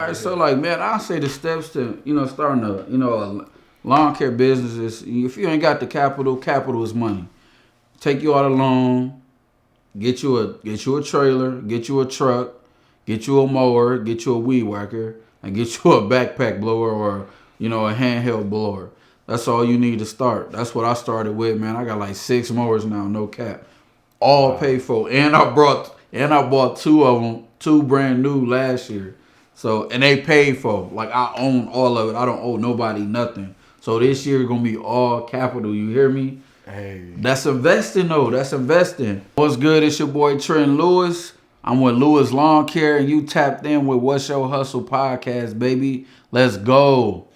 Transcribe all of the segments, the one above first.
All right, so like, man, I say the steps to, starting a lawn care business is, if you ain't got the capital is money. Take you out a loan, get you a trailer, get you a truck, get you a mower, get you a weed whacker, and get you a backpack blower or, a handheld blower. That's all you need to start. That's what I started with, man. I got like 6 mowers now, no cap. All paid for. And I bought 2 of them, 2 brand new last year. So, and they paid for. Like, I own all of it. I don't owe nobody nothing. So this year gonna be all capital. You hear me? Hey. That's investing though. That's investing. What's good? It's your boy Trenton Louis. I'm with Louis LawnCare, and you tapped in with What's Your Hustle podcast, baby. Let's go.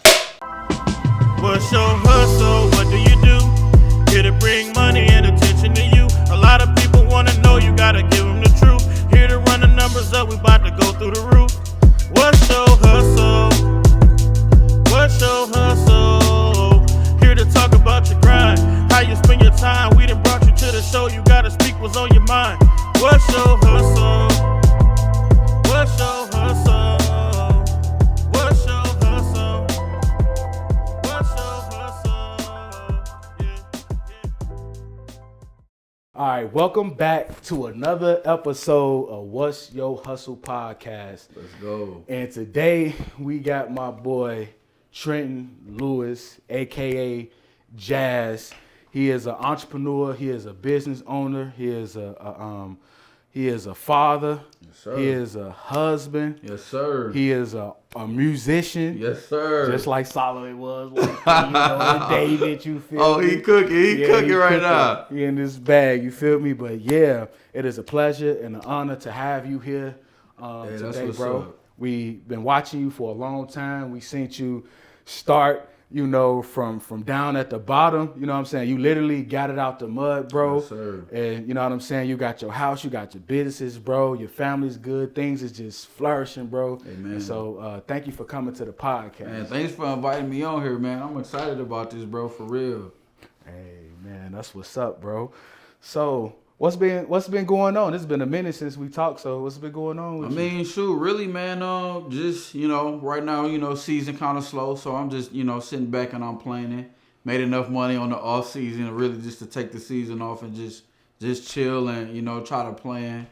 What's your hustle? What do you do? Here to bring money and attention to you. A lot of people want to know, you gotta give them the truth. Here to run the numbers up, we about to go through the roof. What's your hustle? What's your hustle? Here to talk about your grind, how you spend your time. We done brought you to the show, you gotta speak what's on your mind. What's your hustle? What's your hustle? What's your hustle? What's your hustle? All right, welcome back to another episode of What's Your Hustle podcast. Let's go. And today we got my boy Trenton Lewis, aka Jazz. He is an entrepreneur. He is a business owner. He is a father. Yes, sir. He is a husband. Yes, sir. He is a musician. Yes, sir. Just like Solomon was, and David, you feel me? Oh, he cooking. He cooking right now. He in this bag, you feel me? But yeah, it is a pleasure and an honor to have you here today, bro. Up. We've been watching you for a long time. We seen you start, from down at the bottom. You know what I'm saying? You literally got it out the mud, bro. Yes, sir. And you know what I'm saying? You got your house, you got your businesses, bro. Your family's good. Things is just flourishing, bro. Amen. And so thank you for coming to the podcast. Man, thanks for inviting me on here, man. I'm excited about this, bro, for real. Hey, man, that's what's up, bro. So what's been going on? It's been a minute since we talked, so what's been going on with you? Shoot, really, man, just, right now, season kind of slow, so I'm just, sitting back and I'm planning. Made enough money on the off season, really just to take the season off and just chill and, try to plan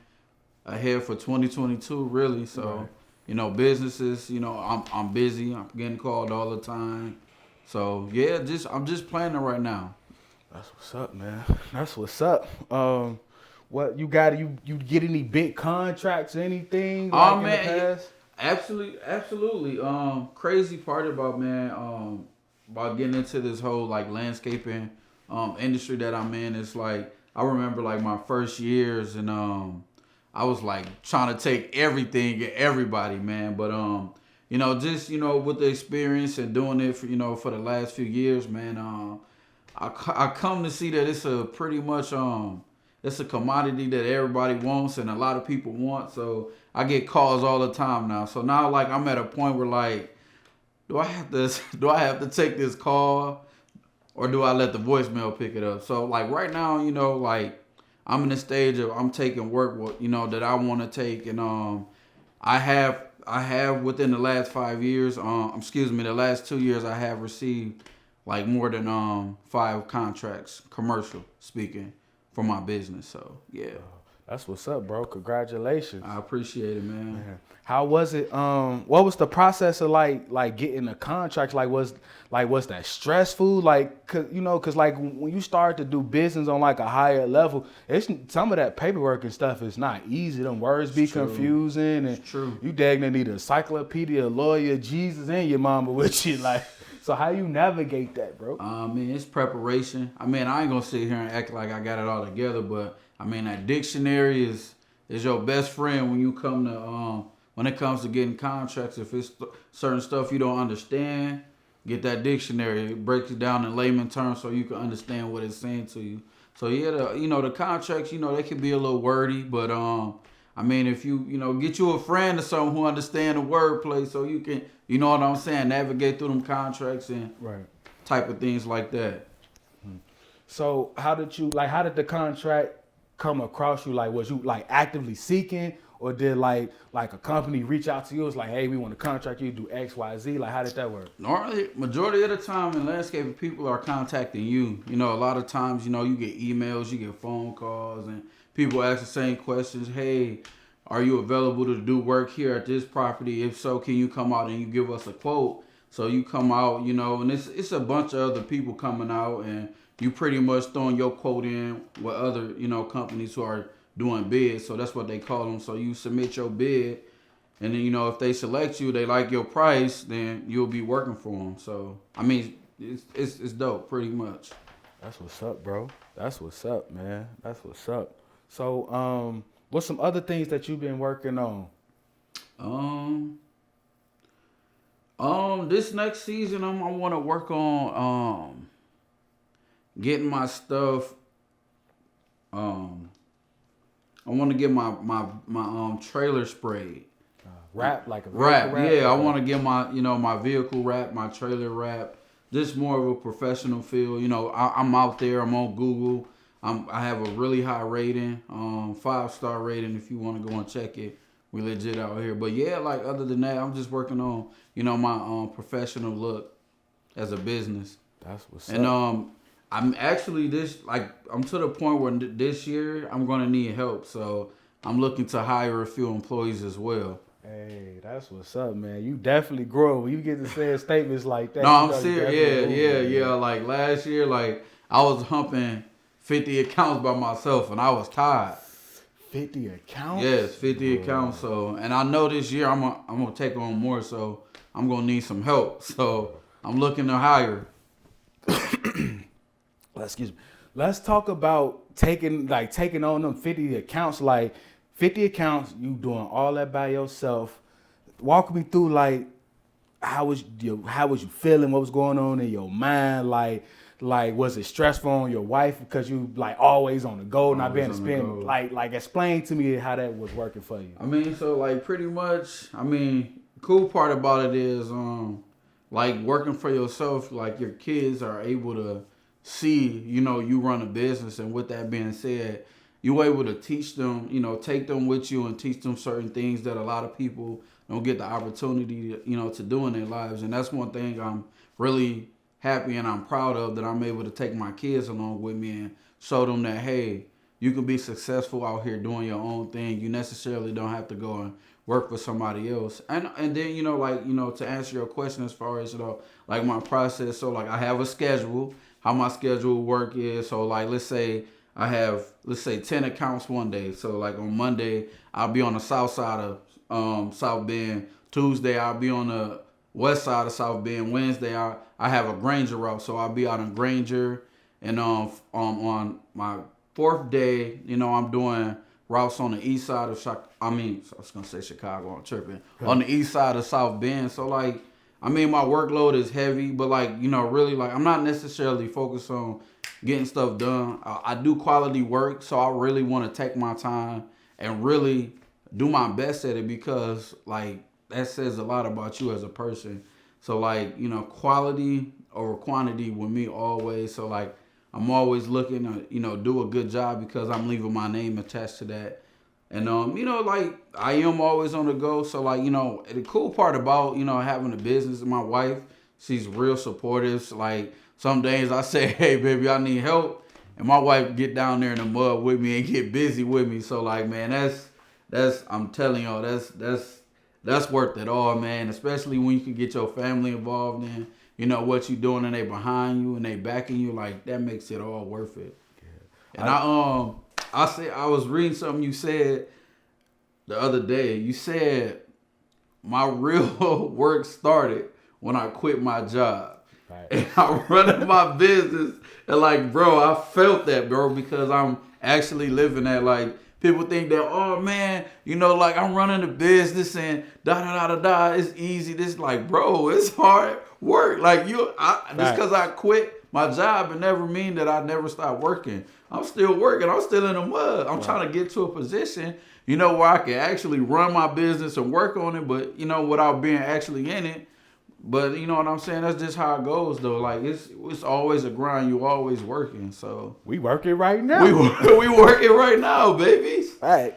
ahead for 2022, really. So, Right. Businesses, I'm busy. I'm getting called all the time. So, yeah, I'm just planning right now. That's what's up, man. That's what's up. What you got? You get any big contracts or anything? Like in the past? Absolutely. Crazy part about getting into this whole like landscaping industry that I'm in is like I remember like my first years and I was like trying to take everything and everybody, man. But with the experience and doing it for the last few years, man. I come to see that it's a pretty much it's a commodity that everybody wants and a lot of people want. So I get calls all the time now. So now like I'm at a point where like, do I have to take this call or do I let the voicemail pick it up? So like right now, like I'm in the stage of I'm taking work that I want to take and I have within the last 5 years, the last 2 years I have received like more than 5 contracts, commercial speaking, for my business. So yeah. That's what's up, bro. Congratulations. I appreciate it, man. How was it? What was the process of like getting a contract? Was that stressful? Like, cause like when you start to do business on like a higher level, it's some of that paperwork and stuff is not easy. Them words be confusing, and it's true. You dang need an encyclopedia, a lawyer, Jesus, and your mama with you. Like, so how you navigate that, bro? It's preparation. I ain't gonna sit here and act like I got it all together, but that dictionary is your best friend when you come to when it comes to getting contracts. If it's certain stuff you don't understand, get that dictionary. It breaks it down in layman terms so you can understand what it's saying to you. So yeah, the contracts, they can be a little wordy, but if you get you a friend or someone who understand the wordplay, so you can, what I'm saying, navigate through them contracts and type of things like that. So how did the contract come across you? Like, was you like actively seeking, or did like a company reach out to you? It's like, hey, we want to contract you to do X, Y, Z. Like, how did that work? Normally, majority of the time in landscaping, people are contacting you. You know, a lot of times, you know, you get emails, you get phone calls, and people ask the same questions. Hey, are you available to do work here at this property? If so, can you come out and you give us a quote? So you come out, you know, and it's a bunch of other people coming out, and you pretty much throwing your quote in with other, you know, companies who are doing bids. So that's what they call them. So you submit your bid, and then, you know, if they select you, they like your price, then you'll be working for them. So, I mean, it's dope, pretty much. That's what's up, bro. That's what's up, man. That's what's up. So, what's some other things that you've been working on? This next season, I want to work on getting my stuff. I want to get my trailer sprayed. Wrap, like a wrap. wrap? Yeah, I want to get my vehicle wrap, my trailer wrap. Just more of a professional feel. You know, I'm out there. I'm on Google. I have a really high rating, 5-star rating. If you want to go and check it, we legit out here. But yeah, like other than that, I'm just working on, you know, my professional look as a business. That's what's and, up. I'm actually I'm to the point where this year I'm gonna need help. So I'm looking to hire a few employees as well. Hey, that's what's up, man. You definitely grow when you get to say statements like that. No, I'm serious. Yeah. Like last year, like I was humping 50 accounts by myself, and I was tired. 50 accounts? Yes, 50 accounts. So, and I know this year I'm gonna take on more. So I'm gonna need some help. So I'm looking to hire. Excuse me. Let's talk about taking on them 50 accounts. Like 50 accounts, you doing all that by yourself. Walk me through like how was you feeling? What was going on in your mind? Like was it stressful on your wife because you like always on the go, not being able to spend like explain to me how that was working for you. I mean, so like pretty much, I mean, cool part about it is like working for yourself, like your kids are able to see, you know, you run a business, and with that being said, you're able to teach them, you know, take them with you and teach them certain things that a lot of people don't get the opportunity, you know, to do in their lives. And that's one thing I'm really happy and I'm proud of, that I'm able to take my kids along with me and show them that, hey, you can be successful out here doing your own thing. You necessarily don't have to go and work for somebody else. And then, you know, like, you know, to answer your question as far as, you know, like my process. So like I have a schedule. How my schedule work is, so like let's say I have 10 accounts one day. So like on Monday I'll be on the south side of South Bend. Tuesday I'll be on the west side of South Bend. Wednesday I have a Granger route, so I'll be out in Granger. And on my fourth day, you know, I'm doing routes on the east side of Chicago. I was gonna say Chicago. I'm tripping. On the east side of South Bend. So like, I mean, my workload is heavy, but like, you know, really like I'm not necessarily focused on getting stuff done. I do quality work, so I really want to take my time and really do my best at it, because like that says a lot about you as a person. So like, you know, quality over quantity with me always. So like I'm always looking to, you know, do a good job, because I'm leaving my name attached to that. And, you know, like, I am always on the go. So, like, you know, the cool part about, you know, having a business, my wife, she's real supportive. So, like, some days I say, hey, baby, I need help. And my wife get down there in the mud with me and get busy with me. So, like, man, that's I'm telling y'all, that's worth it all, man. Especially when you can get your family involved in, you know, what you doing, and they behind you and they backing you. Like, that makes it all worth it. Yeah. And I was reading something you said the other day. You said my real work started when I quit my job. Right. And I'm running my business. And like, bro, I felt that, bro, because I'm actually living that. Like, people think that, oh man, you know, like I'm running a business and it's easy. This, like, bro, it's hard work. Like just because I quit my job, it never mean that I never stop working. I'm still working. I'm still in the mud. I'm trying to get to a position, you know, where I can actually run my business and work on it, but, you know, without being actually in it. But you know what I'm saying? That's just how it goes, though. Like, it's always a grind. You always working. So we working right now. We working right now, baby. All right.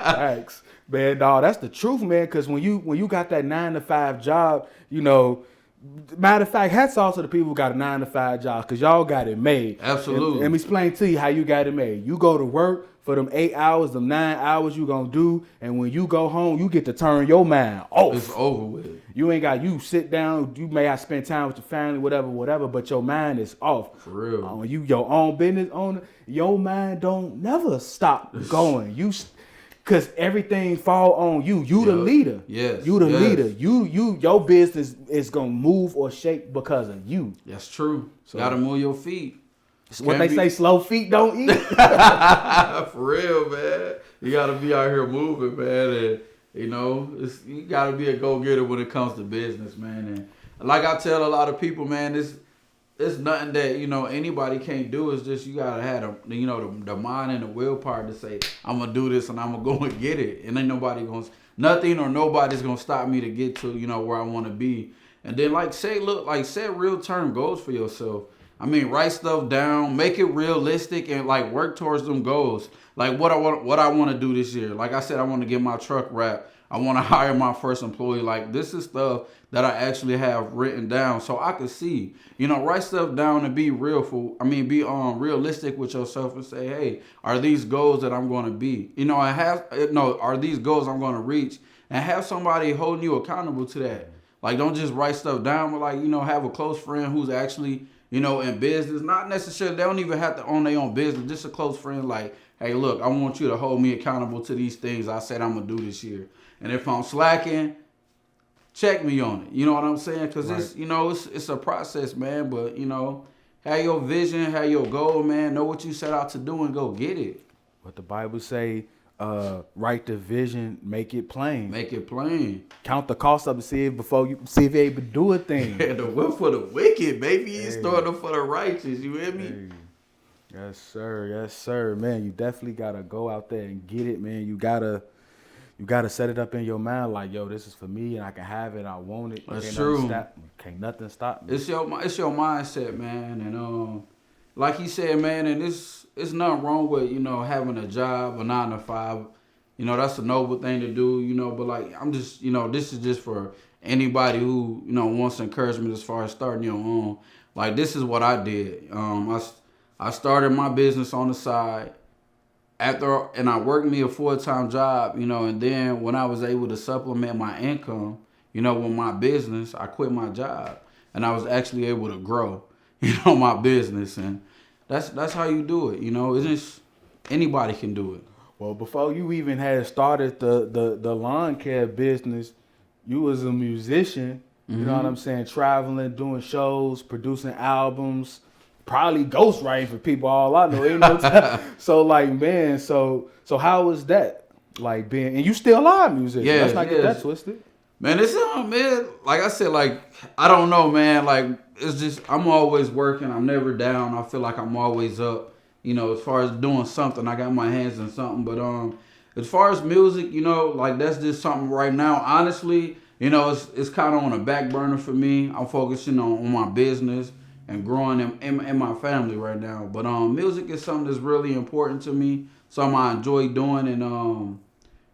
Facts. Man, dog, that's the truth, man. Because when you got that 9-to-5 job, matter of fact, hats off to the people who got a 9-to-5 job, because y'all got it made. Absolutely. And let me explain to you how you got it made. You go to work for them 8 hours, them 9 hours you gonna do, and when you go home, you get to turn your mind off. It's over with. You sit down, you may have spent time with your family, whatever, but your mind is off. For real. When you your own business owner, your mind don't never stop going. Cause everything fall on you. You the leader. Yes. You the leader. Your business is gonna move or shake because of you. That's true. So, gotta move your feet. What they say, slow feet don't eat. For real, man. You gotta be out here moving, man, and you gotta be a go-getter when it comes to business, man. And like I tell a lot of people, man, it's nothing that anybody can't do. It's just you gotta have the mind and the willpower to say I'm gonna do this and I'm gonna go and get it, and ain't nothing or nobody's gonna stop me to get to where I want to be. And then set real term goals for yourself. I mean, write stuff down, make it realistic, and work towards them goals. Like what I want to do this year. Like I said, I want to get my truck wrapped. I want to hire my first employee. Like, this is stuff that I actually have written down so I can see. Write stuff down and be realistic with yourself and say, hey, are these goals that I'm going to be? Are these goals I'm going to reach? And have somebody holding you accountable to that. Like, don't just write stuff down, but have a close friend who's actually in business. Not necessarily, they don't even have to own their own business. Just a close friend like, hey, look, I want you to hold me accountable to these things I said I'm going to do this year. And if I'm slacking, check me on it. You know what I'm saying? Because it's a process, man. But, have your vision, have your goal, man. Know what you set out to do and go get it. What the Bible say, write the vision, make it plain. Make it plain. Count the cost up and see if you're able to do a thing. The whip for the wicked, baby. It's stored up for the righteous. You hear me? Hey. Yes, sir. Yes, sir. Man, you definitely got to go out there and get it, man. You gotta set it up in your mind like, yo, this is for me and I can have it. I want it. That's true. Can't nothing stop me. It's your mindset, man. And like he said, man, and it's nothing wrong with, having a job, a 9-to-5. That's a noble thing to do, but I'm just, this is just for anybody who, wants encouragement as far as starting your own. Like, this is what I did. I started my business on the side. And I worked me a full-time job, and then when I was able to supplement my income, with my business, I quit my job, and I was actually able to grow, my business, and that's how you do it, It's just anybody can do it. Well, before you even had started the lawn care business, you was a musician, you know what I'm saying, traveling, doing shows, producing albums. Probably ghostwriting for people, all I know. Ain't no time. So man, so how was that? Like being, and you still live musician. Yeah, let's not get that twisted. Man, it's man, like I said, I don't know, man. It's just I'm always working. I'm never down. I feel like I'm always up. As far as doing something, I got my hands in something. But as far as music, that's just something right now. Honestly, it's kind of on a back burner for me. I'm focusing on my business and growing in my family right now. But music is something that's really important to me, something I enjoy doing, and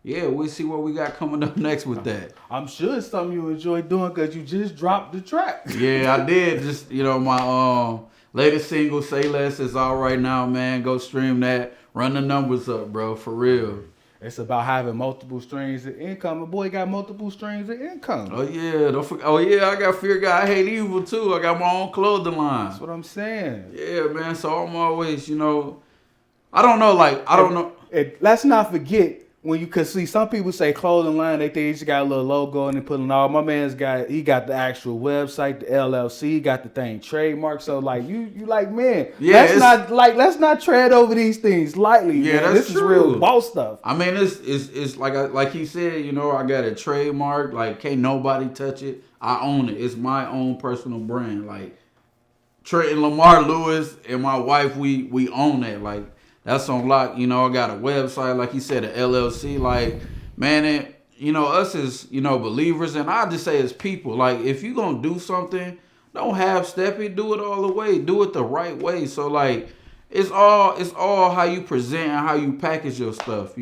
we'll see what we got coming up next with that. I'm sure it's something you enjoy doing because you just dropped the track. Yeah, I did. Just my latest single, Say Less, is out right now, man. Go stream that. Run the numbers up, bro, for real. It's about having multiple streams of income. The boy got multiple streams of income. Oh yeah, don't forget. Oh yeah, I got Fear God, I Hate Evil too. I got my own clothing line. That's what I'm saying. Yeah, man. So I'm always, I don't know, I don't know. Let's not forget when you could see some people say clothing line, they think he just got a little logo and they put it all. My man's got the actual website, the LLC, he got the thing trademarked. So you man, yeah, let's not tread over these things lightly. Yeah, man. this is true. real boss stuff. I mean, it's like he said, I got a trademark. Can't nobody touch it. I own it. It's my own personal brand. Trenton Lewis and my wife, we own that. That's on lock. I got a website, like you said, a LLC. Man, us as, believers, and I just say as people, if you gonna do something, don't half-step it, do it all the way. Do it the right way. So, it's all how you present and how you package your stuff.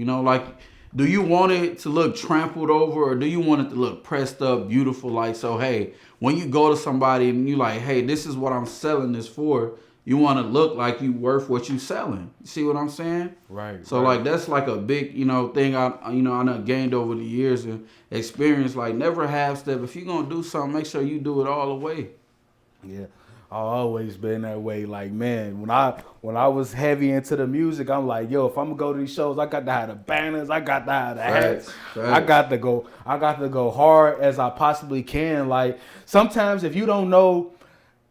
do you want it to look trampled over, or do you want it to look pressed up, beautiful? Like, so, hey, when you go to somebody and you like, hey, this is what I'm selling this for, you want to look like you worth what you selling. You see what I'm saying? Right. So, like, that's like a big, thing I done gained over the years and experience. Like, never half step. If you're going to do something, make sure you do it all the way. Yeah. I've always been that way. Like, man, when I was heavy into the music, I'm like, yo, if I'm gonna go to these shows, I got to have the banners, I got to have the hats. I got to go hard as I possibly can. Like, sometimes if you don't know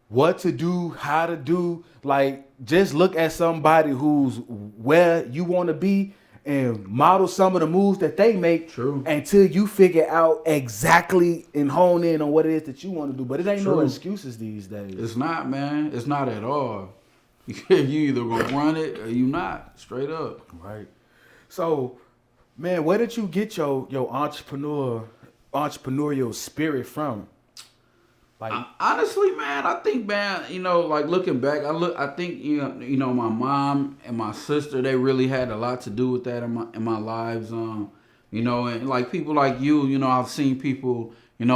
what to do, how to do, like, just look at somebody who's where you want to be and model some of the moves that they make. True. Until you figure out exactly and hone in on what it is that you want to do. But it ain't True. no excuses these days. It's not, man. It's not at all. You either gonna run it or you not. Straight up. Right. So, man, where did you get your entrepreneurial spirit from? Like, honestly, man, I think, man, like looking back, I think my mom and my sister, they really had a lot to do with that in my lives. And like people like you, I've seen people, I've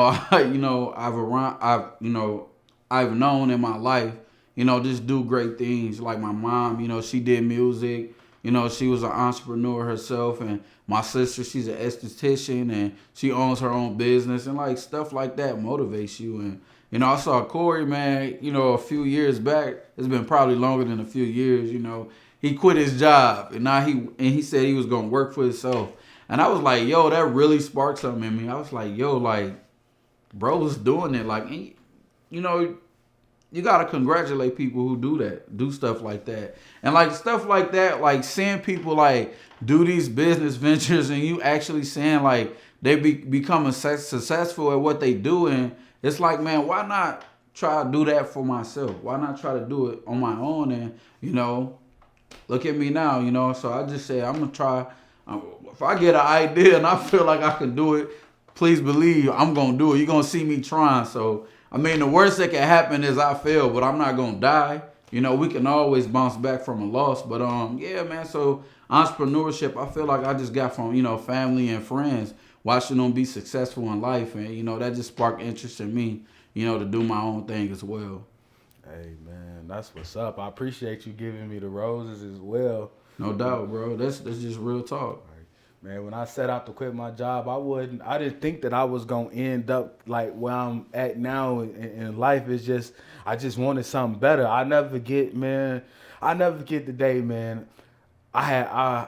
known in my life, just do great things. Like my mom, she did music. She was an entrepreneur herself, and my sister, she's an esthetician, and she owns her own business, and like stuff like that motivates you. And I saw Cory, man, a few years back. It's been probably longer than a few years. He quit his job, and now he said he was gonna work for himself. And I was like, yo, that really sparked something in me. I was like, yo, like, bro was doing it, like, you gotta congratulate people who do stuff like that. And like stuff like that, like seeing people like do these business ventures and you actually seeing like they becoming successful at what they do, and it's like, man, why not try to do that for myself? Why not try to do it on my own? And look at me now, so I just say I'm gonna try. If I get an idea and I feel like I can do it, please believe I'm gonna do it. You're gonna see me trying. So I mean, the worst that can happen is I fail, but I'm not gonna die. We can always bounce back from a loss. But yeah, man. So entrepreneurship, I feel like I just got from family and friends, watching them be successful in life, and that just sparked interest in me, to do my own thing as well. Hey man, that's what's up. I appreciate you giving me the roses as well. No doubt, bro. That's just real talk. Man, when I set out to quit my job, I didn't think that I was gonna end up like where I'm at now in life. It's just, I just wanted something better. I never forget the day, man. I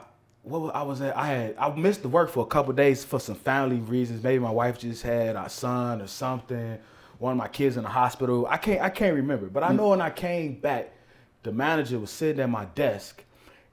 missed the work for a couple of days for some family reasons. Maybe my wife just had a son or something. One of my kids in the hospital. I can't remember. But I know when I came back, the manager was sitting at my desk,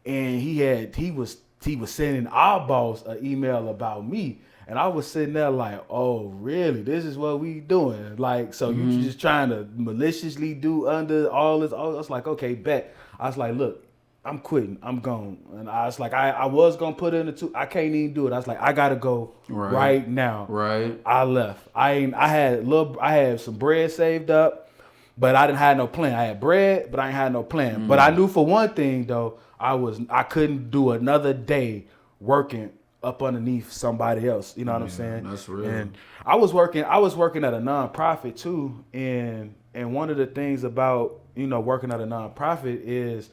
and he was sending our boss an email about me. And I was sitting there like, oh, really? This is what we doing? Like, so you just trying to maliciously do under all this? I was like, okay, bet. I was like, look, I'm quitting. I'm gone. And I was like, I was going to put in I can't even do it. I was like, I got to go right now. Right. I left. I had some bread saved up, but I didn't have no plan. I had bread, but I ain't had no plan. But I knew for one thing though, I couldn't do another day working up underneath somebody else. You know what I'm saying? That's real. And I was working at a nonprofit too. And one of the things about, working at a nonprofit is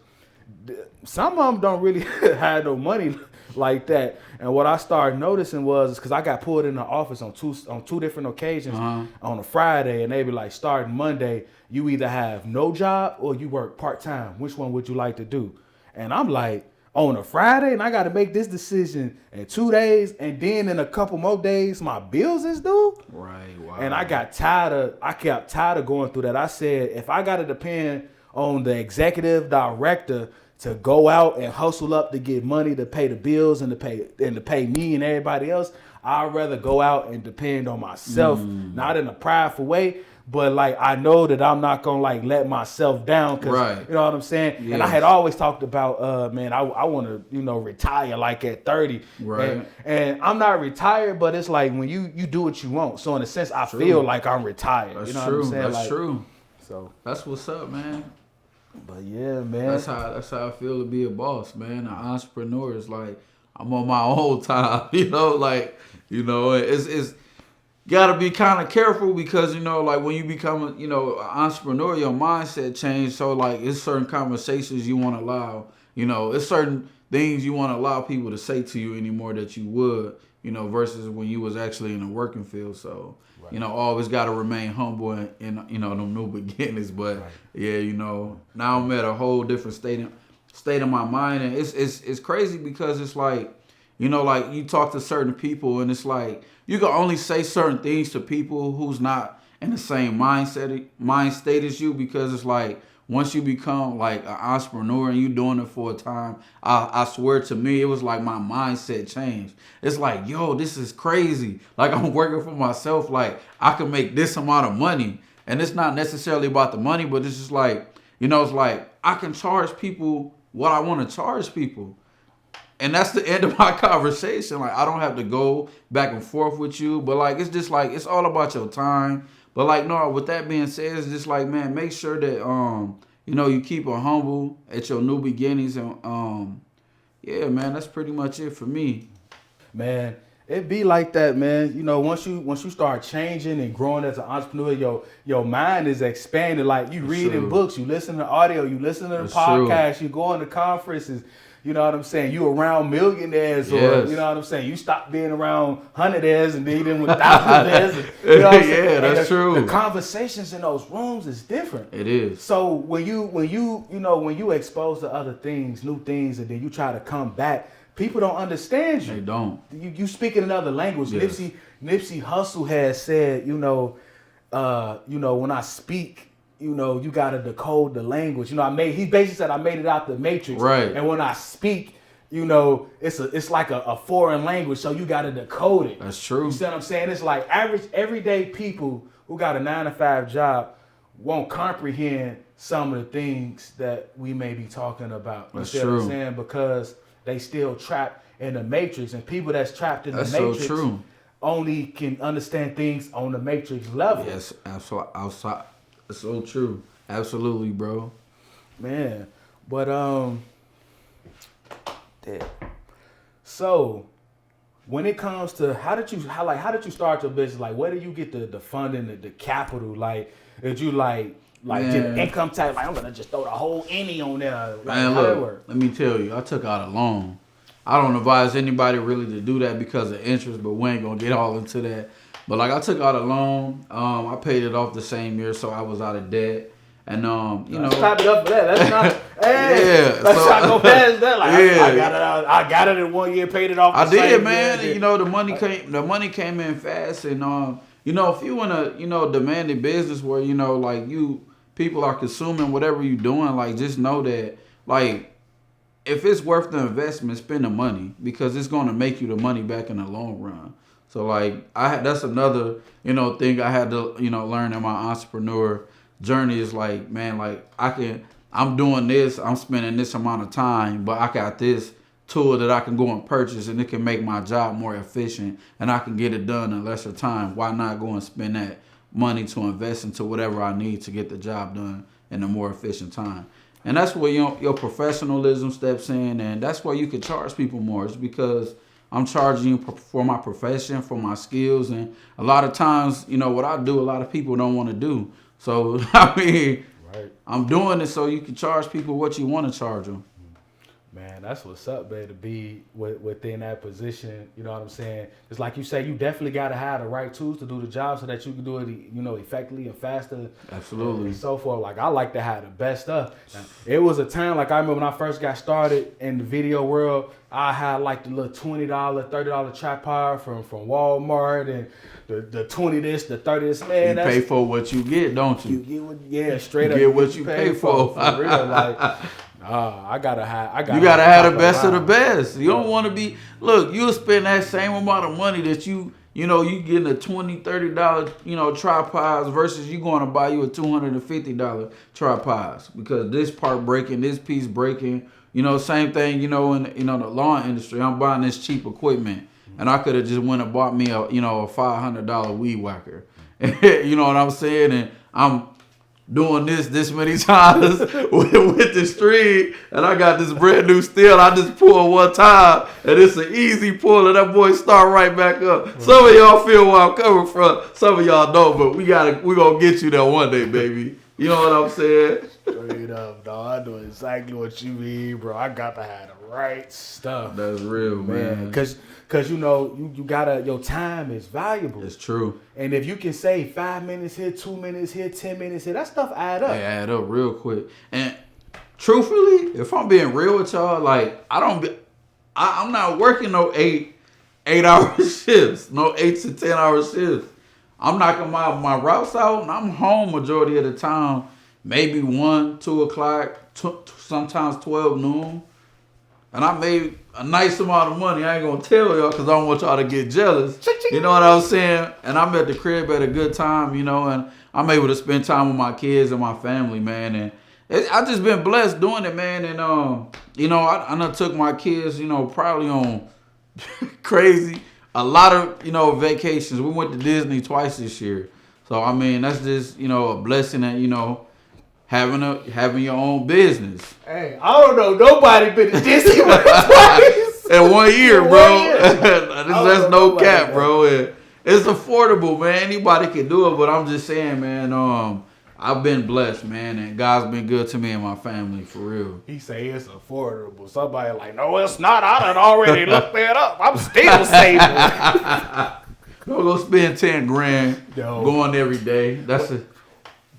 some of them don't really have no money like that. And what I started noticing was, because I got pulled in the office on two different occasions on a Friday, and they be like, starting Monday, you either have no job or you work part-time. Which one would you like to do? And I'm like, on a Friday, and I got to make this decision in 2 days, and then in a couple more days, my bills is due. Right. Wow. And I kept tired of going through that. I said, if I got to depend on the executive director to go out and hustle up to get money to pay the bills and to pay me and everybody else, I'd rather go out and depend on myself, not in a prideful way, but like I know that I'm not gonna like let myself down, because you know what I'm saying. Yes. And I had always talked about, man, I want to retire like at 30, right? And I'm not retired, but it's like when you do what you want. So in a sense, I feel like I'm retired. That's you know true. What I'm saying? That's true. So that's what's up, man. But yeah, man, that's how I feel to be a boss, man. An entrepreneur is like, I'm on my own time. It's gotta be kind of careful because like when you become an entrepreneur, your mindset change. So like it's certain conversations you want to allow. It's certain things you want to allow people to say to you anymore that you would. Versus when you was actually in the working field. So right. Always got to remain humble in them new beginnings. But right. Yeah, now I'm at a whole different state of my mind, and it's crazy because it's like. Like you talk to certain people and it's like you can only say certain things to people who's not in the same mind state as you because it's like once you become like an entrepreneur and you doing it for a time, I swear to me, it was like my mindset changed. It's like, yo, this is crazy. Like I'm working for myself. Like I can make this amount of money. And it's not necessarily about the money, but it's just like, it's like I can charge people what I want to charge people. And that's the end of my conversation. Like, I don't have to go back and forth with you. But, like, it's just, like, it's all about your time. But, like, no, with that being said, it's just, like, man, make sure that, you keep it humble at your new beginnings. And, yeah, man, that's pretty much it for me. Man, it be like that, man. Once you start changing and growing as an entrepreneur, your mind is expanding. Like, you reading books, you listen to audio, you listen to the podcasts, you go to conferences. You know what I'm saying? You around millionaires, or you know what I'm saying? You stop being around hundredaires and then with thousandaires. You know what I'm saying? Yeah, that's true. The conversations in those rooms is different. It is. So when you expose to other things, new things, and then you try to come back, people don't understand you. They don't. You speak in another language. Yes. Nipsey Hussle has said, when I speak. You gotta decode the language. He basically said I made it out the matrix. Right. And when I speak, it's like a foreign language, so you gotta decode it. That's true. You see what I'm saying? It's like average everyday people who got a 9-to-5 job won't comprehend some of the things that we may be talking about. That's you see true. What I'm saying? Because they still trapped in the matrix, and people that's trapped in the matrix so true. Only can understand things on the matrix level. Yes, absolutely. Outside. It's so true. Absolutely, bro. Man. But so when it comes to how did you start your business? Like where did you get the funding, the capital? Like did you like get an income tax? Like I'm gonna just throw the whole any on there. Like, man, look, let me tell you, I took out a loan. I don't advise anybody really to do that because of interest, but we ain't gonna get all into that. But like I took out a loan, I paid it off the same year, so I was out of debt. And let's clap it up for that. That's not let's not go past that. Like I got it in 1 year, paid it off. I did, man. The money came in fast, and if you in a demanding business where people are consuming whatever you're doing, like just know that like if it's worth the investment, spend the money because it's gonna make you the money back in the long run. So like that's another thing I had to learn in my entrepreneur journey is like, man, like I'm doing this, I'm spending this amount of time, but I got this tool that I can go and purchase and it can make my job more efficient and I can get it done in lesser time. Why not go and spend that money to invest into whatever I need to get the job done in a more efficient time? And that's where your professionalism steps in, and that's where you can charge people more. It's because I'm charging you for my profession, for my skills, and a lot of times, what I do, a lot of people don't want to do. So, right. I'm doing it so you can charge people what you want to charge them. Man, that's what's up, man, to be within that position. You know what I'm saying? It's like you say, you definitely got to have the right tools to do the job so that you can do it, effectively and faster. Absolutely. And so forth. Like, I like to have the best stuff. Now, it was a time, like I remember when I first got started in the video world, I had like the little $20, $30 tripod from Walmart and the 20 this, the 30 this. Man, you pay for what you get, don't you? You get straight up. You get what you pay for. For real, like. You gotta have the best of the best. You don't want to be. Look, you'll spend that same amount of money that you getting a $20, $30 tripods versus you going to buy you a $250 tripods because this part breaking, this piece breaking. Same thing. In the lawn industry, I'm buying this cheap equipment, and I could have just went and bought me a $500 weed whacker. You know what I'm saying? And I'm doing this many times with the string, and I got this brand new steel. I just pull one time, and it's an easy pull, and that boy start right back up. Some of y'all feel where I'm coming from. Some of y'all don't, but we gonna get you there one day, baby. You know what I'm saying? Straight up, dog. I know exactly what you mean, bro. I got to have the right stuff. That's real, man. Cause you know you gotta, your time is valuable. It's true. And if you can save 5 minutes here, 2 minutes here, 10 minutes here, that stuff add up. They add up real quick. And truthfully, if I'm being real with y'all, like I'm not working no 8-hour shifts, no 8 to 10 hour shifts. I'm knocking my routes out, and I'm home majority of the time. Maybe 1, 2 o'clock, sometimes 12 noon. And I made a nice amount of money. I ain't gonna tell y'all because I don't want y'all to get jealous. You know what I'm saying? And I'm at the crib at a good time, you know, and I'm able to spend time with my kids and my family, man. And I just been blessed doing it, man. And you know, I done took my kids, you know, probably on crazy. A lot of, you know, vacations. We went to Disney twice this year. So, I mean, that's just, you know, a blessing that, you know, having your own business. Hey, I don't know nobody been to Disney twice. In 1 year, bro. That's no cap, bro. It's affordable, man. Anybody can do it, but I'm just saying, man, I've been blessed, man, and God's been good to me and my family, for real. He say it's affordable. Somebody like, no, it's not. I done already looked that up. I'm still saving. Don't go spend 10 grand going every day. That's it.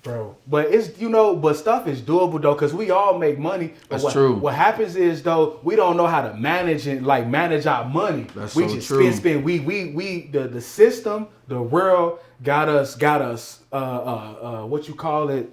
Bro, but it's, you know, but stuff is doable though, because we all make money. But That's true. What happens is though, we don't know how to manage our money. That's we so just true. spend. The system, the world got us. What you call it?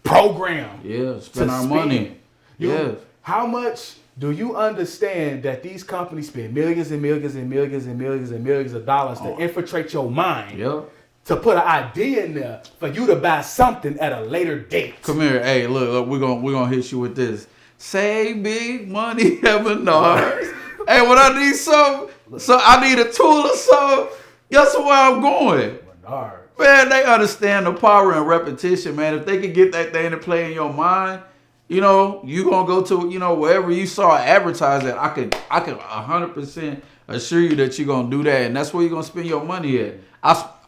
Program. Yeah, spend our money. Yes. How much do you understand that these companies spend millions and millions and millions and millions and millions of dollars to infiltrate your mind? Yep. To put an idea in there for you to buy something at a later date. Come here, hey, look, we're gonna hit you with this. Save big money at Menards. Hey, when I need something, so I need a tool or something, guess where I'm going? Menards. Man, they understand the power and repetition, man. If they can get that thing to play in your mind, you know, you gonna go to, you know, wherever you saw it advertised at. I could 100% assure you that you're gonna do that, and that's where you're gonna spend your money at.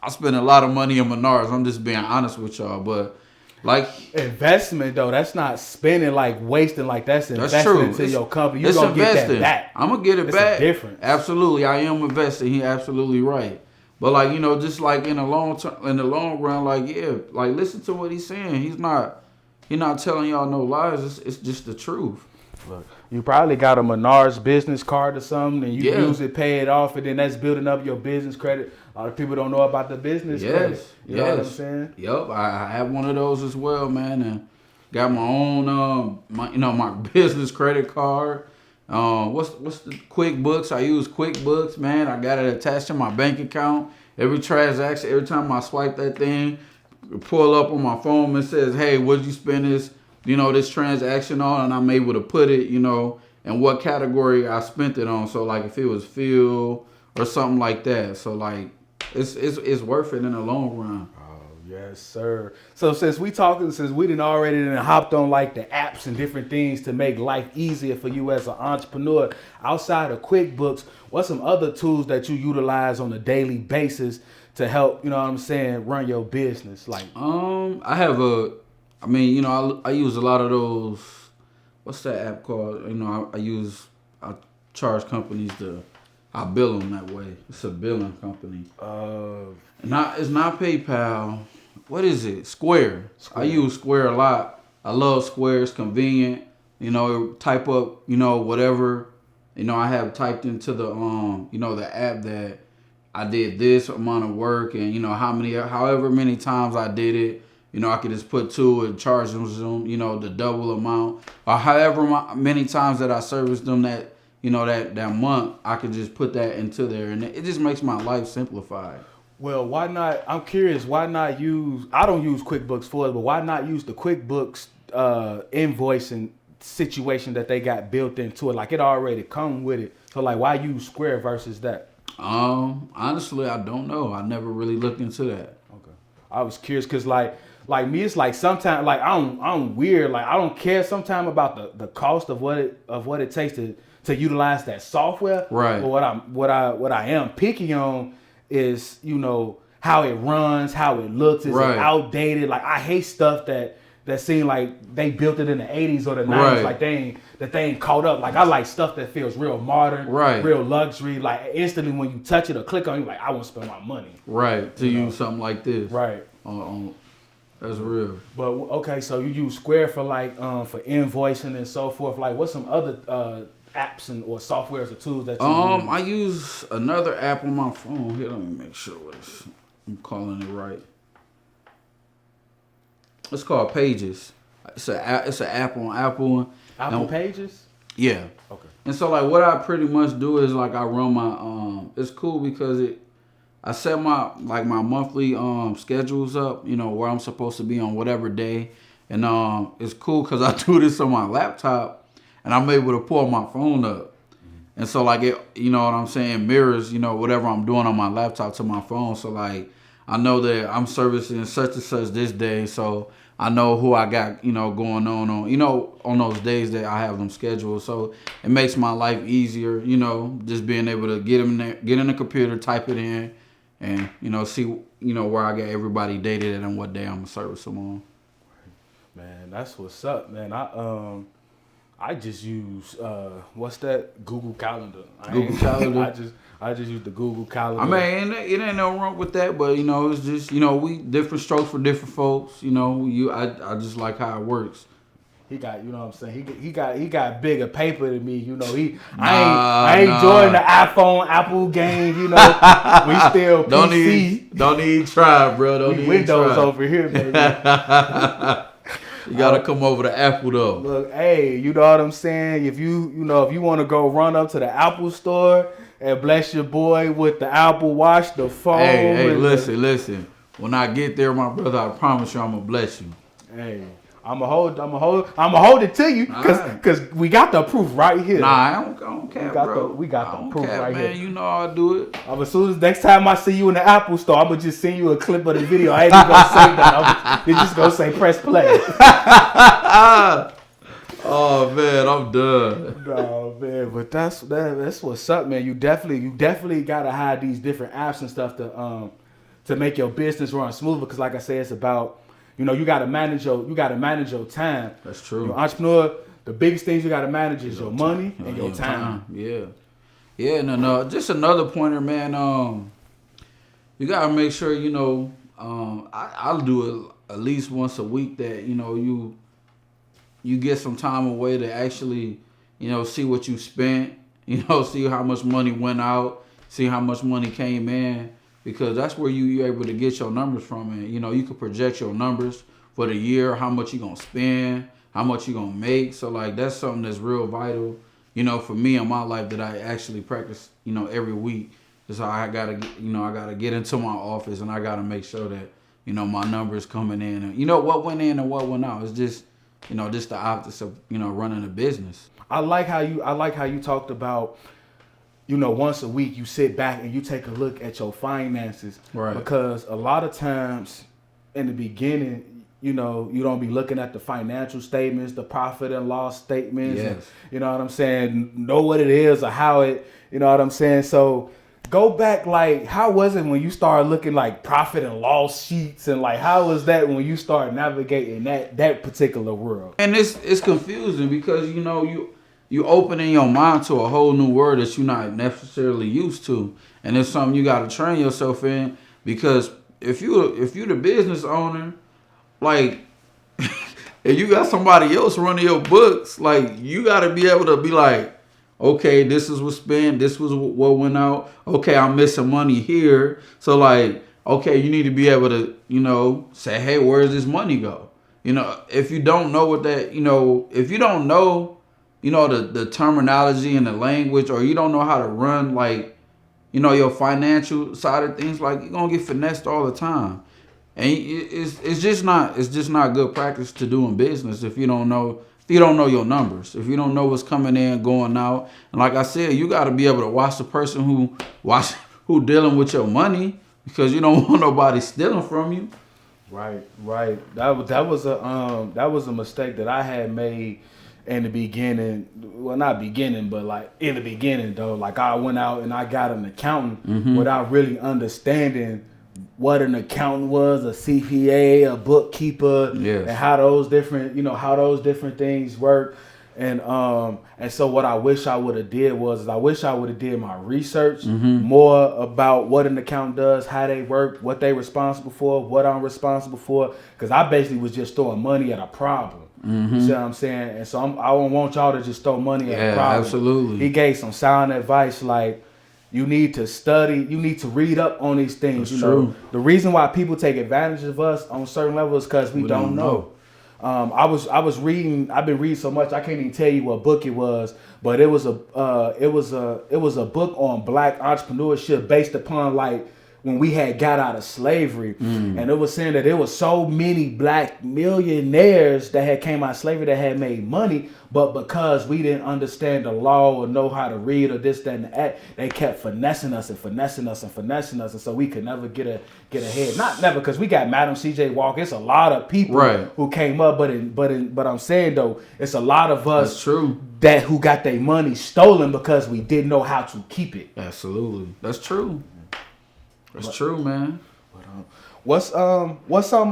I spend a lot of money in Menards. I'm just being honest with y'all, but like investment though, that's not spending like wasting, like that's investing into your company. You're gonna get that back. I'm gonna get it back. Different. Absolutely, I am investing. He's absolutely right. But like, you know, just like in the long run, like like listen to what he's saying. He's not telling y'all no lies. It's just the truth. Look, you probably got a Menards business card or something, and you use it, pay it off, and then that's building up your business credit. A lot of people don't know about the business credit. You know what I'm saying? Yep, I have one of those as well, man, and got my own, my business credit card. What's the QuickBooks? I use QuickBooks, man. I got it attached to my bank account. Every transaction, every time I swipe that thing, pull up on my phone, it says, hey, what did you spend this transaction on? And I'm able to put it, and what category I spent it on. So like if it was fuel or something like that. So like it's worth it in the long run. Yes, sir. So since we done already hopped on like the apps and different things to make life easier for you as an entrepreneur, outside of QuickBooks, what's some other tools that you utilize on a daily basis to help, run your business? Like, I use a lot of those. What's that app called? I charge companies I bill them that way. It's a billing company. It's not PayPal. What is it? Square. I use Square a lot. I love Square. It's convenient. Type up, whatever. I have typed into the the app that I did this amount of work and however many times I did it. I could just put to it, charge them, the double amount, or however many times that I serviced them that month, I could just put that into there, and it just makes my life simplified. Well, why not? I'm curious. Why not use? I don't use QuickBooks for it, but why not use the QuickBooks invoicing situation that they got built into it? Like it already come with it. So like, why use Square versus that? Honestly, I don't know. I never really looked into that. Okay. I was curious because like like me, it's like sometimes like I'm weird. Like I don't care sometimes about the cost of what it takes to utilize that software. Right. But what I am picky on is, you know, how it runs, how it looks. Is Right. it outdated? Like I hate stuff that seem like they built it in the 80s or the 90s. Right. Like they ain't caught up. Like I like stuff that feels real modern, Right. real luxury. Like instantly when you touch it or click on it, you're like, I want to spend my money. Right. To use something like this. Right. That's real. But okay, so you use Square for like for invoicing and so forth. Like what's some other apps or softwares or tools that you use? I use another app on my phone. Here, let me make sure I'm calling it right. It's called Pages. It's an app on Apple. Apple Pages? Yeah. Okay. And so like what I pretty much do is like I run my it's cool because I set my monthly schedules up, you know, where I'm supposed to be on whatever day. And it's cool because I do this on my laptop and I'm able to pull my phone up. And so like it, you know what I'm saying, mirrors, you know, whatever I'm doing on my laptop to my phone. So like I know that I'm servicing such and such this day, so I know who I got, you know, going on, you know, on those days that I have them scheduled. So it makes my life easier, you know, just being able to get in there, get in the computer, type it in, and, you know, see, you know, where I got everybody dated and what day I'm gonna service them on. Man, that's what's up, man. I just use what's that? Google Calendar. Google Calendar. I just use the Google Calendar. I mean, it ain't no wrong with that, but you know, it's just, you know, we different strokes for different folks. You know, I just like how it works. He got, you know what I'm saying? He got bigger paper than me. You know, I ain't joined the iPhone Apple game. You know, we still PC. Don't even try, bro. Don't even Windows try. over here, baby. You gotta come over to Apple though. Look, hey, you know what I'm saying? If you want to go run up to the Apple store and bless your boy with the Apple Watch, the phone. Hey, listen. When I get there, my brother, I promise you, I'm gonna bless you. Hey, I'ma hold it to you, cause we got the proof right here. Nah, I don't care, bro. We got the proof right man. here. You know how I do it. As soon as next time I see you in the Apple store, I'ma just send you a clip of the video. I ain't even gonna say that. It's just gonna say press play. Oh man, I'm done. No man, but that's what's up, man. You definitely gotta have these different apps and stuff to make your business run smoother. Because like I said, it's about, you know, you gotta manage your time. That's true. Your entrepreneur, the biggest things you gotta manage is your money and your time. Yeah. No. Just another pointer, man. You gotta make sure, you know. I'll do it at least once a week that, you know, you get some time away to actually, you know, see what you spent, you know, see how much money went out, see how much money came in, because that's where you're able to get your numbers from. And, you know, you can project your numbers for the year, how much you're going to spend, how much you're going to make. So, like, that's something that's real vital, you know, for me in my life that I actually practice, you know, every week. So I got to get into my office and I got to make sure that, you know, my numbers coming in and, you know, what went in and what went out. It's just, you know, just the optics of, you know, running a business. I like how you talked about, you know, once a week you sit back and you take a look at your finances. Right. Because a lot of times in the beginning, you know, you don't be looking at the financial statements, the profit and loss statements. Yes. And, you know what I'm saying? Know what it is or how it, you know what I'm saying? So go back, like, how was it when you started looking like profit and loss sheets, and like how was that when you started navigating that particular world? And it's confusing because, you know, you opening your mind to a whole new world that you're not necessarily used to, and it's something you got to train yourself in. Because if you the business owner, like, and you got somebody else running your books, like, you got to be able to be like, okay, this is what spent, this was what went out. Okay, I'm missing money here. So, like, okay, you need to be able to, you know, say, hey, where does this money go? You know, if you don't know what that, you know, if you don't know, you know, the terminology and the language, or you don't know how to run, like, you know, your financial side of things, like, you're going to get finessed all the time. And it's just not good practice to do in business if you don't know your numbers, if you don't know what's coming in, going out. And like I said, you got to be able to watch the person who dealing with your money, because you don't want nobody stealing from you. Right. That was a mistake that I had made in the beginning. Well, not beginning, but like in the beginning though. Like I went out and I got an accountant without really understanding what an accountant was, a CPA, a bookkeeper, and how those different things work. And so what I wish I would have did was I wish I would have did my research more about what an accountant does, how they work, what they responsible for, what I'm responsible for. Because I basically was just throwing money at a problem. You see what I'm saying? And so I don't want y'all to just throw money at a problem. Absolutely. He gave some sound advice like, you need to study, you need to read up on these things. That's you know, true. The reason why people take advantage of us on certain levels is because we don't know. I've been reading so much I can't even tell you what book it was, but it was a book on black entrepreneurship based upon like when we had got out of slavery. And it was saying that there was so many black millionaires that had came out of slavery that had made money, but because we didn't understand the law or know how to read or this, that, and that, they kept finessing us. And so we could never get ahead. Not never, because we got Madam C.J. Walker. It's a lot of people who came up, but I'm saying though, it's a lot of us who got their money stolen because we didn't know how to keep it. Absolutely. That's true. That's true, man. What's some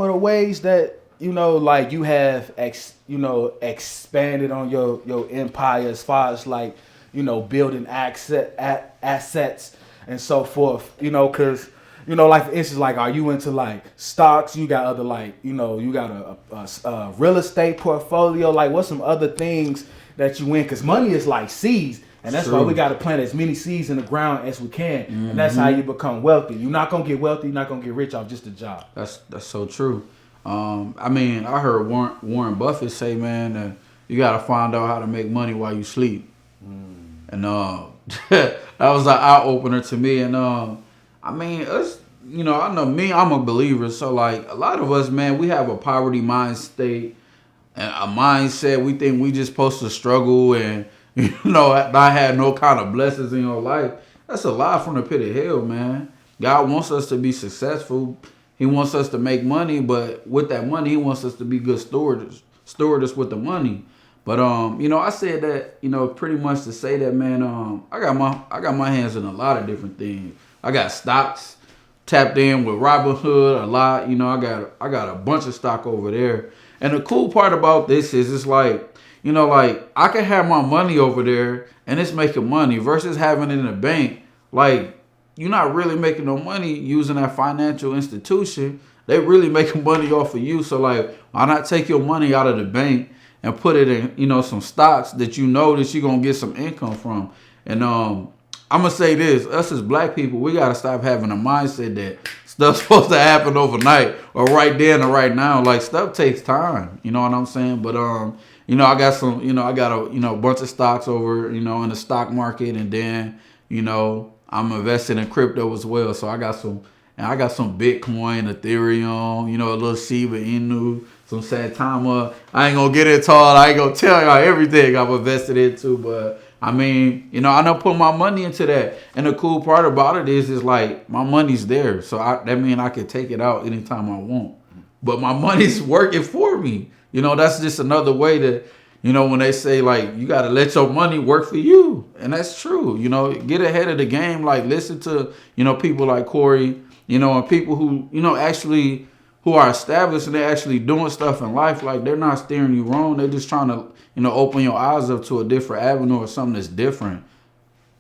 of the ways that like you have expanded on your empire as far as like building assets and so forth? Because like for instance, like are you into like stocks? You got other like you got a real estate portfolio. Like what's some other things that you in? Because money is like seeds. And that's why we got to plant as many seeds in the ground as we can. And that's how you become wealthy. You're not going to get wealthy. You're not going to get rich off just a job. That's so true. I mean, I heard Warren Buffett say, man, that you got to find out how to make money while you sleep. And that was an eye-opener to me. And I mean, us, I know me, I'm a believer. So, like, a lot of us, man, we have a poverty mind state and a mindset. We think we just supposed to struggle and I had no kind of blessings in your life. That's a lie from the pit of hell, man. God wants us to be successful. He wants us to make money, but with that money, he wants us to be good stewards with the money. But I said that, pretty much to say that, man, I got my hands in a lot of different things. I got stocks tapped in with Robinhood a lot. I got a bunch of stock over there. And the cool part about this is it's like, like I can have my money over there and it's making money versus having it in a bank. Like you're not really making no money using that financial institution. They really making money off of you. So like, why not take your money out of the bank and put it in, some stocks that that you're going to get some income from. And I'm going to say this, us as black people, we got to stop having a mindset that stuff's supposed to happen overnight or right then or right now. Like stuff takes time. You know what I'm saying? But, I got some, I got a bunch of stocks over, in the stock market. And then, I'm invested in crypto as well. So I got some Bitcoin, Ethereum, a little Shiba Inu, some Saitama. I ain't going to get into all. I ain't going to tell y'all everything I've invested into. But, I mean, I don't put my money into that. And the cool part about it is like my money's there. So that means I can take it out anytime I want. But my money's working for me. That's just another way to, when they say like, you got to let your money work for you. And that's true. Get ahead of the game. Like listen to, people like Cory, and people who, actually who are established and they're actually doing stuff in life. Like they're not steering you wrong. They're just trying to, open your eyes up to a different avenue or something that's different.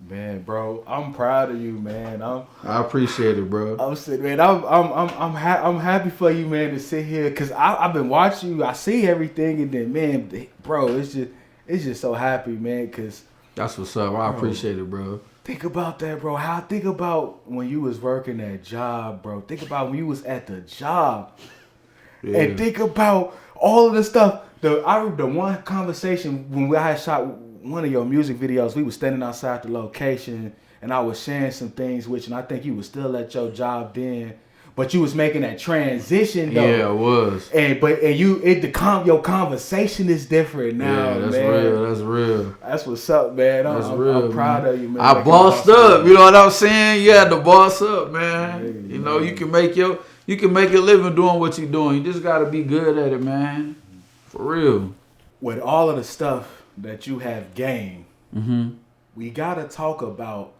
Man, bro, I'm proud of you, man. I appreciate it, bro. I'm happy for you, man, to sit here because I've been watching you. I see everything, and then, man, bro, it's just so happy, man. Because that's what's up. I appreciate it, bro. Think about that, bro. Think about when you was working that job, bro. Think about when you was at the job, and think about all of the stuff. The one conversation when I had shot one of your music videos, we was standing outside the location and I was sharing some things with you, and I think you was still at your job then, but you was making that transition though. Yeah, it was. Your conversation is different now. Yeah, that's man. real. That's what's up, man. I'm proud of you, man. I bossed up. You know what I'm saying? You had to boss up, man. You can make you can make a living doing what you're doing. You just gotta be good at it, man. For real. With all of the stuff that you have gained, we gotta talk about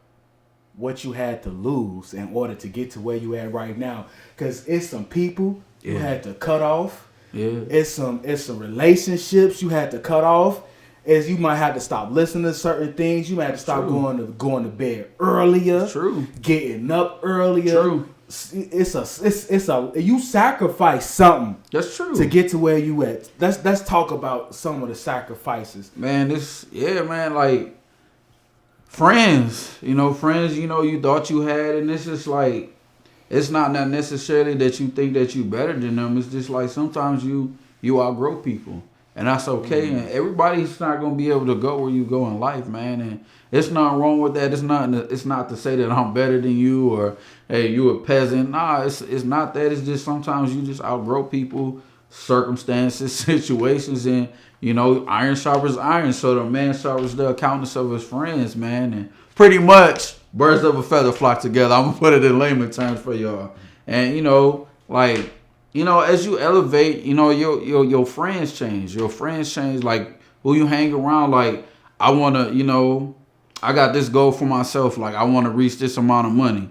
what you had to lose in order to get to where you at right now. Cause it's some people you had to cut off. Yeah. It's some relationships you had to cut off. Is you might have to stop listening to certain things. You might have to stop going to bed earlier. True. Getting up earlier. True. It's a you sacrifice something. That's true. To get to where you at. Let's talk about some of the sacrifices. Man, man, like friends, you thought you had, and it's just like, it's not necessarily that you think that you better than them. It's just like sometimes you outgrow people, and that's okay. And everybody's not gonna be able to go where you go in life, man. And it's nothing wrong with that. It's not to say that I'm better than you or hey, you a peasant. Nah, it's not that. It's just sometimes you just outgrow people, circumstances, situations, and iron sharpens iron. So the man sharpens the accountants of his friends, man. And pretty much birds of a feather flock together. I'm gonna put it in layman terms for y'all. And as you elevate, your friends change. Your friends change. Like who you hang around. Like I wanna, I got this goal for myself. Like I want to reach this amount of money.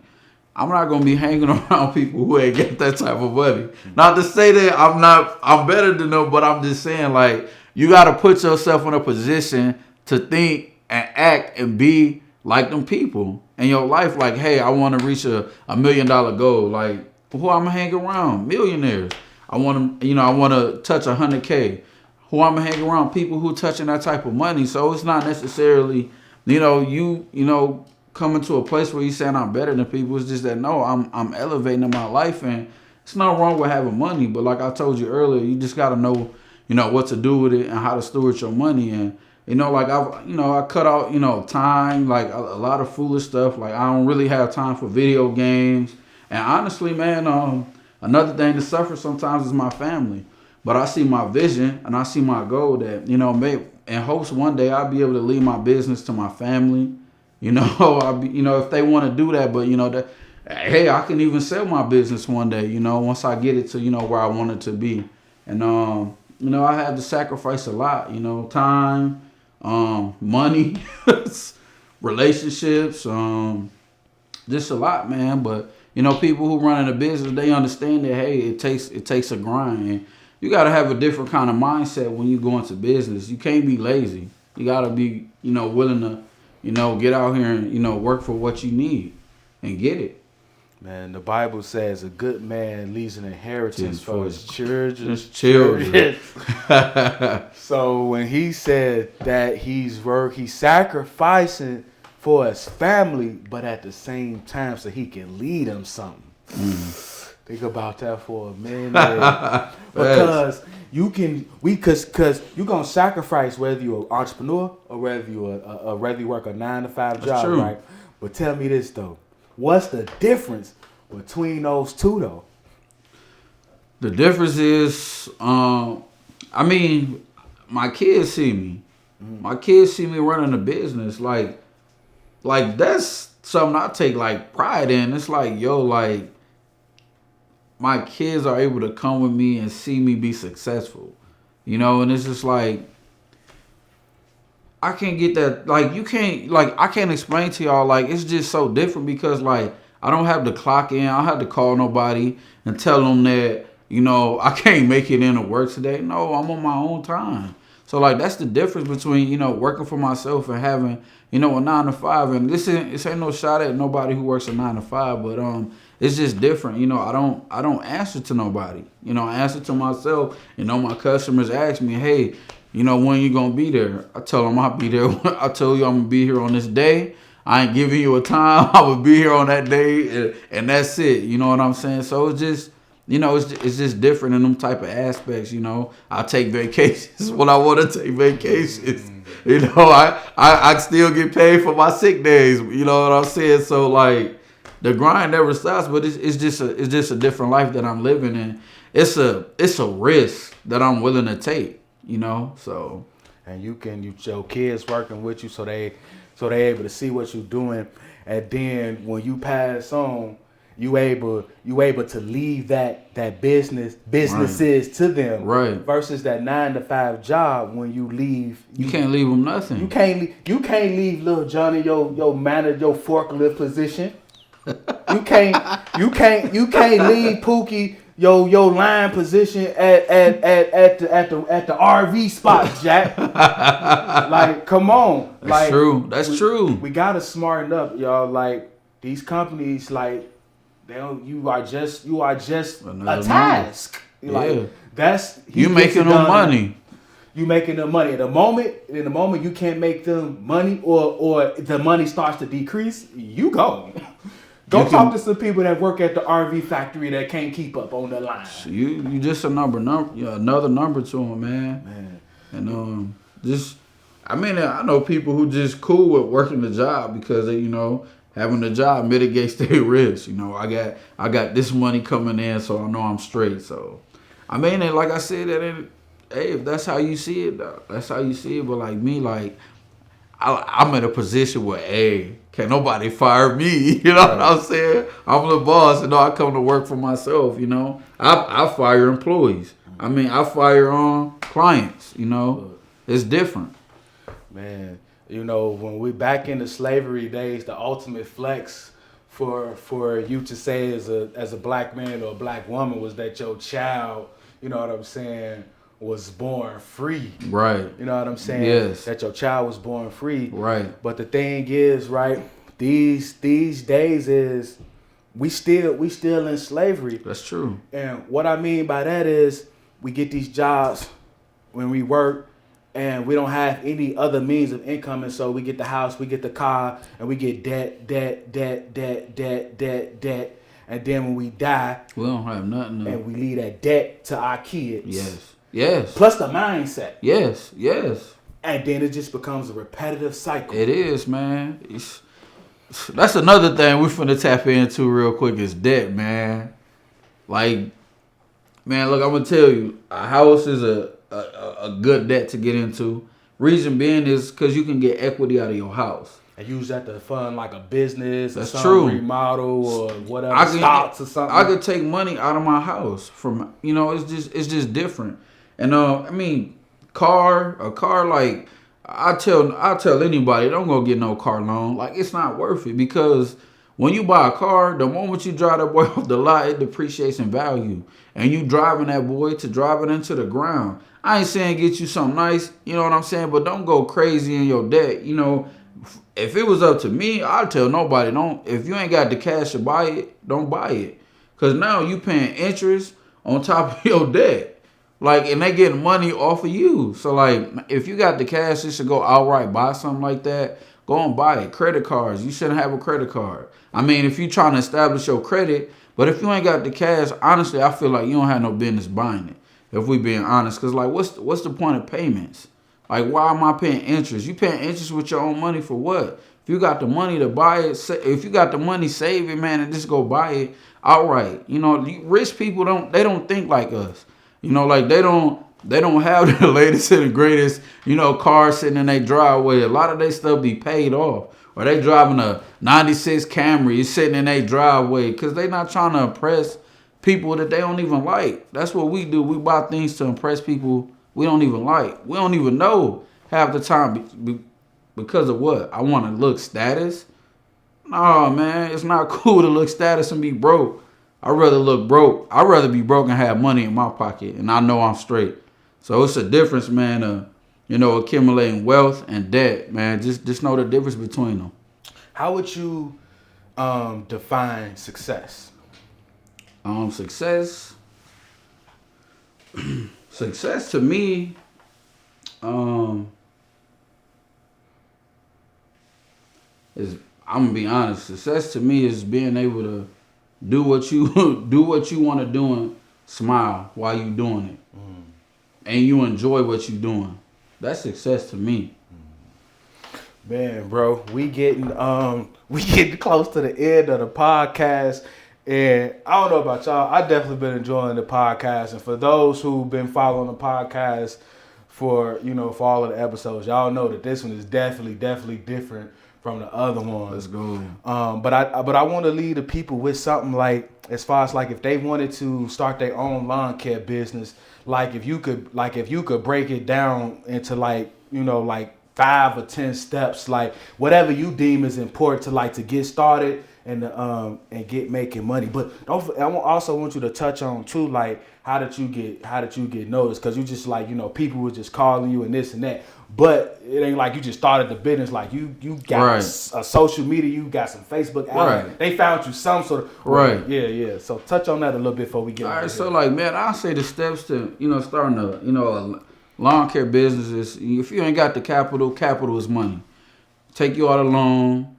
I'm not gonna be hanging around people who ain't get that type of money. Not to say that I'm better than them, but I'm just saying like you gotta put yourself in a position to think and act and be like them people in your life. Like, hey, I want to reach a $1 million goal. Like, who I'm gonna hang around? Millionaires. I want to touch 100K. Who I'm gonna hang around? People who touching that type of money. So it's not necessarily, you coming to a place where you saying I'm better than people. It's just that no, I'm elevating in my life, and it's not wrong with having money. But like I told you earlier, you just gotta know, what to do with it and how to steward your money. And I cut out, time, like a lot of foolish stuff. Like I don't really have time for video games. And honestly, man, another thing to suffer sometimes is my family. But I see my vision and I see my goal that, maybe in hopes one day I'll be able to leave my business to my family. If they want to do that, but that, hey, I can even sell my business one day, once I get it to, where I want it to be. And, I had to sacrifice a lot, time, money, relationships, just a lot, man. But, people who run in a business, they understand that, hey, it takes a grind. And you got to have a different kind of mindset when you go into business. You can't be lazy. You got to be, willing to, get out here and, work for what you need and get it. Man, the Bible says a good man leaves an inheritance for his children. So when he said that he's sacrificing for his family, but at the same time so he can lead them something. Think about that for a minute. Because you're gonna sacrifice whether you're an entrepreneur or whether you work a 9-to-5 job, true. right? But tell me this though. What's the difference between those two though? The difference is, my kids see me. My kids see me running a business. Like that's something I take like pride in. It's like, my kids are able to come with me and see me be successful. And it's just like, I can't get that. Like, you can't, like, I can't explain to y'all, like, it's just so different because, like, I don't have to clock in. I don't have to call nobody and tell them that, I can't make it into work today. No, I'm on my own time. So, like, that's the difference between, working for myself and having, a 9-to-5. And this ain't no shot at nobody who works a 9-to-5, but, it's just different. I don't answer to nobody. I answer to myself. My customers ask me, hey, when you gonna be there? I tell them I'll be there. I tell you I'm gonna be here on this day. I ain't giving you a time. I will be here on that day, and that's it. You know what I'm saying? So it's just, it's just different in them type of aspects. I take vacations when I want to take vacations. I still get paid for my sick days. You know what I'm saying? So like, the grind never stops, but it's just a different life that I'm living in. It's a risk that I'm willing to take, So, and your kids working with you, so they able to see what you're doing, and then when you pass on, you able to leave that businesses to them, Right. versus that 9-to-5 job. When you leave, You can't leave them nothing. You can't leave little Johnny your manager, your forklift position. You can't leave Pookie your line position at the RV spot, Jack. Like, come on. That's true. That's true. We gotta smarten up, y'all. Like, these companies, like, you are just Another a task. Yeah. Like, that's You making them money. You making them money. In the moment you can't make them money, or the money starts to decrease, you go. Go talk to some people that work at the RV factory that can't keep up on the line. You just another number to them, man. And I know people who just cool with working the job because they, having the job mitigates their risk. I got this money coming in, so I know I'm straight. So, and like I said, hey, if that's how you see it, though, that's how you see it. But like me, like I'm in a position where, hey, can't nobody fire me. You know what I'm saying? I'm the boss, and I come to work for myself. I fire employees. I fire clients. It's different. Man, when we back in the slavery days, the ultimate flex for you to say as a black man or a black woman was that your child, you know what I'm saying, was born free. Right. You know what I'm saying? Yes. That your child was born free. Right. But the thing is, right, these days is we still in slavery. That's true. And what I mean by that is we get these jobs when we work and we don't have any other means of income, and so we get the house, we get the car, and we get debt. And then when we die, we don't have nothing. And we leave that debt to our kids. Yes. Plus the mindset. Yes. And then it just becomes a repetitive cycle. It is, man. That's another thing we're finna tap into real quick is debt, man. Like, man, look, I'm gonna tell you, a house is a good debt to get into. Reason being is because you can get equity out of your house. And use that to fund like a business. That's or some true. Remodel or whatever, stocks or something. I could take money out of my house from, it's just different. And a car, like I tell anybody, don't go get no car loan. Like, it's not worth it, because when you buy a car, the moment you drive that boy off the lot, it depreciates in value. And you driving that boy to drive it into the ground. I ain't saying get you something nice, you know what I'm saying? But don't go crazy in your debt. If it was up to me, I'd tell nobody, if you ain't got the cash to buy it, don't buy it. Because now you paying interest on top of your debt. Like, and they getting money off of you. So, like, if you got the cash just to go outright buy something like that, go and buy it. Credit cards, you shouldn't have a credit card. If you're trying to establish your credit, but if you ain't got the cash, honestly, I feel like you don't have no business buying it. If we being honest, because, like, what's the point of payments? Like, why am I paying interest? You paying interest with your own money for what? If you got the money to buy it, if you got the money, save it, man, and just go buy it outright. Rich people don't think like us. Like they don't have the latest and the greatest, cars sitting in their driveway. A lot of their stuff be paid off. Or they driving a 96 Camry sitting in their driveway because they not trying to impress people that they don't even like. That's what we do. We buy things to impress people we don't even like. We don't even know half the time because of what? I want to look status? No, man, it's not cool to look status and be broke. I'd rather look broke. I'd rather be broke and have money in my pocket, and I know I'm straight. So it's a difference, man, accumulating wealth and debt, man. Just know the difference between them. How would you define success? Success to me, is, I'm gonna be honest. Success to me is being able to do what you want to do and smile while you doing it, and you enjoy what you doing. That's success to me. Man, bro, we getting close to the end of the podcast, and I don't know about y'all. I definitely been enjoying the podcast, and for those who've been following the podcast for all of the episodes, y'all know that this one is definitely different from the other ones. Let's go. But I want to leave the people with something like, as far as like if they wanted to start their own lawn care business, like if you could break it down into like, you know, like 5 or 10 steps, like whatever you deem is important to like to get started and get making money. But I also want you to touch on too, like how did you get noticed? Because you just like, you know, people were just calling you and this and that. But it ain't like you just started the business. Like you got a social media, you got some Facebook ads. Right. They found you some sort of right. Yeah. So touch on that a little bit before we get. All right. So like, man, I say the steps to, you know, starting a, you know, a lawn care business is, if you ain't got the capital is money. Take you out a loan,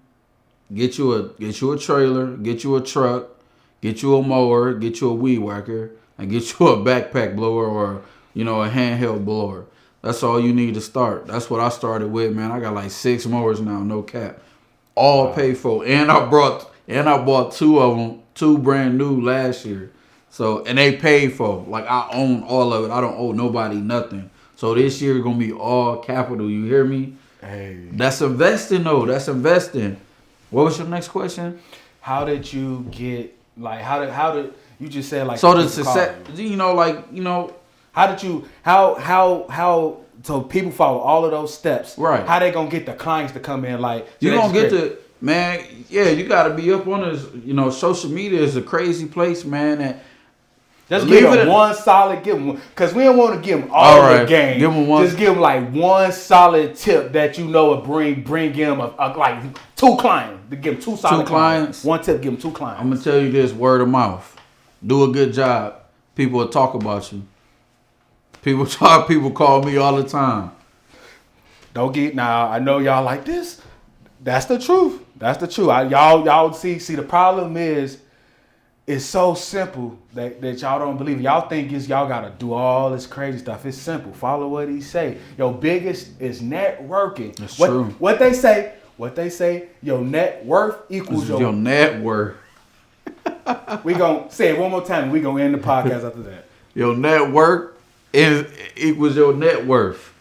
get you a trailer, get you a truck, get you a mower, get you a weed whacker, and get you a backpack blower or, you know, a handheld blower. That's all you need to start. That's what I started with, man. I got like 6 mowers now, no cap. All paid for. And I bought 2 of them, 2 brand new last year. So, and they paid for. Like, I own all of it. I don't owe nobody nothing. So this year gonna be all capital. You hear me? Hey. That's investing though. That's investing. What was your next question? How did you get, like, how did you just said like, so the success, you know, like, you know, how so people follow all of those steps, right? How they gonna get the clients to come in? Like, so you gonna get the, man, yeah, you gotta be up on this, you know, social media is a crazy place, man. And just give them one solid, because we don't want to give them all the game. Give them one. Just give them like one solid tip that you know will bring him like 2 clients. To give them 2 solid clients. One tip, give them 2 clients. I'm gonna tell you this: word of mouth. Do a good job. People will talk about you. People call me all the time. Don't get now. I know y'all like this. That's the truth. That's the truth. Y'all see the problem is, it's so simple that y'all don't believe it. Y'all think y'all gotta do all this crazy stuff. It's simple. Follow what he say. Your biggest is networking. That's true. What they say, your net worth equals your net worth. We gonna say it one more time and we gonna end the podcast after that. Your net worth equals your net worth.